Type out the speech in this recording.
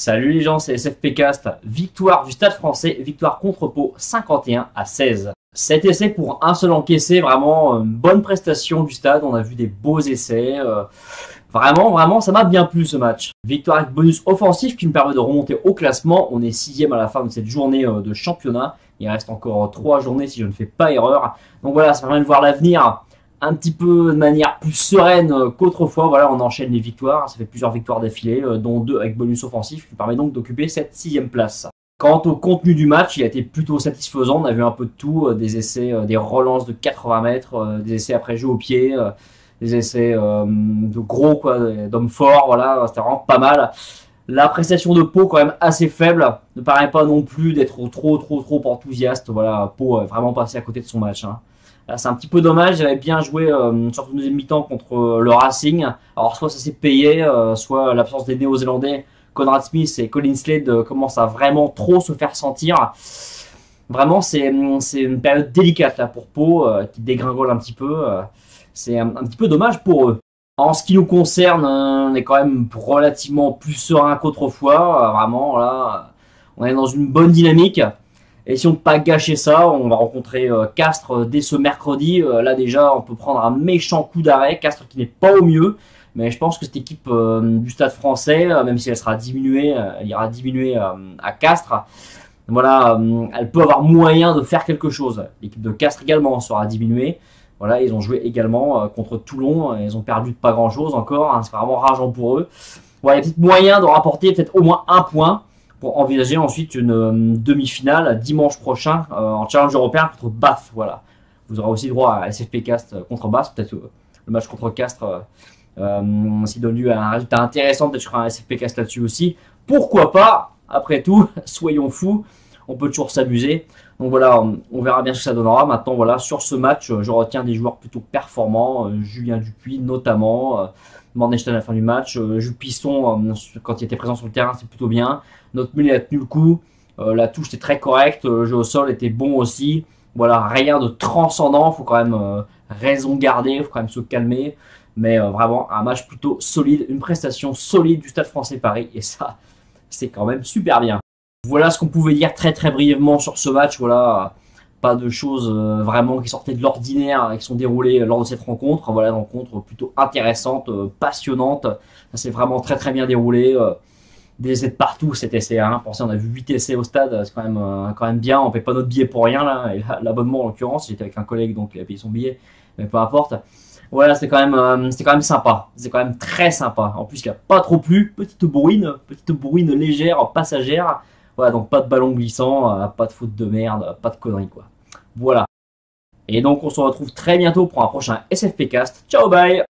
Salut les gens, c'est SFP Cast. Victoire du Stade Français, victoire contre Pau 51-16. 7 essais pour un seul encaissé, vraiment une bonne prestation du Stade. On a vu des beaux essais. Vraiment, ça m'a bien plu ce match. Victoire avec bonus offensif qui nous permet de remonter au classement. On est 6e à la fin de cette journée de championnat. Il reste encore 3 journées si je ne fais pas erreur. Donc voilà, ça permet de voir l'avenir un petit peu de manière plus sereine qu'autrefois. Voilà, on enchaîne les victoires. Ça fait plusieurs victoires d'affilée, dont 2 avec bonus offensif, qui permet donc d'occuper cette 6e place. Quant au contenu du match, il a été plutôt satisfaisant. On a vu un peu de tout, des essais, des relances de 80 mètres, des essais après jeu au pied, des essais de gros, quoi, d'hommes forts. Voilà, c'était vraiment pas mal. La prestation de Pau, quand même assez faible, ne paraît pas non plus d'être trop enthousiaste. Voilà, Pau a vraiment passé à côté de son match, hein. C'est un petit peu dommage, j'avais bien joué surtout deuxième mi-temps contre le Racing. Alors soit ça s'est payé, soit l'absence des Néo-Zélandais, Conrad Smith et Colin Slade commencent à vraiment trop se faire sentir. Vraiment, c'est une période délicate là pour Pau, qui dégringole un petit peu. C'est un petit peu dommage pour eux. En ce qui nous concerne, on est quand même relativement plus serein qu'autrefois. Vraiment, là, on est dans une bonne dynamique. Et si on ne peut pas gâcher ça, on va rencontrer Castres dès ce mercredi. Là déjà, on peut prendre un méchant coup d'arrêt. Castres qui n'est pas au mieux. Mais je pense que cette équipe du Stade Français, même si elle sera diminuée, elle ira diminuer à Castres. Voilà, elle peut avoir moyen de faire quelque chose. L'équipe de Castres également sera diminuée. Voilà, ils ont joué également contre Toulon. Ils ont perdu de pas grand-chose encore, hein. C'est vraiment rageant pour eux. Voilà, il y a peut-être moyen de rapporter peut-être au moins un point pour envisager ensuite une demi-finale dimanche prochain en challenge européen contre Bath. Voilà. Vous aurez aussi droit à SFP Cast contre Bath, peut-être le match contre Castres s'il donne lieu à un résultat intéressant, peut-être sur un SFP Cast là-dessus aussi. Pourquoi pas? Après tout, soyons fous, on peut toujours s'amuser. Donc voilà, on verra bien ce que ça donnera. Maintenant, voilà, sur ce match, je retiens des joueurs plutôt performants, Julien Dupuis notamment. Morgenstern à la fin du match, Jules Pisson quand il était présent sur le terrain, c'est plutôt bien. Notre Mullet a tenu le coup, la touche était très correcte, le jeu au sol était bon aussi. Voilà, rien de transcendant, il faut quand même raison garder, il faut quand même se calmer. Mais vraiment un match plutôt solide, une prestation solide du Stade Français Paris, et ça, c'est quand même super bien. Voilà ce qu'on pouvait dire très brièvement sur ce match. Voilà, pas de choses vraiment qui sortaient de l'ordinaire et qui sont déroulées lors de cette rencontre. Voilà, une rencontre plutôt intéressante, passionnante. Ça s'est vraiment très bien déroulé. Des essais de partout, cet essai. Hein. Pensez, on a vu 8 essais au stade, c'est quand même bien. On paye pas notre billet pour rien là. Et l'abonnement en l'occurrence, j'étais avec un collègue donc il a payé son billet, mais peu importe. Voilà, c'était quand même sympa. C'est quand même très sympa. En plus, il n'y a pas trop plu. Petite bourrine légère, passagère. Voilà, donc pas de ballon glissant, pas de faute de merde, pas de conneries quoi. Voilà. Et donc on se retrouve très bientôt pour un prochain SFP Cast. Ciao, bye!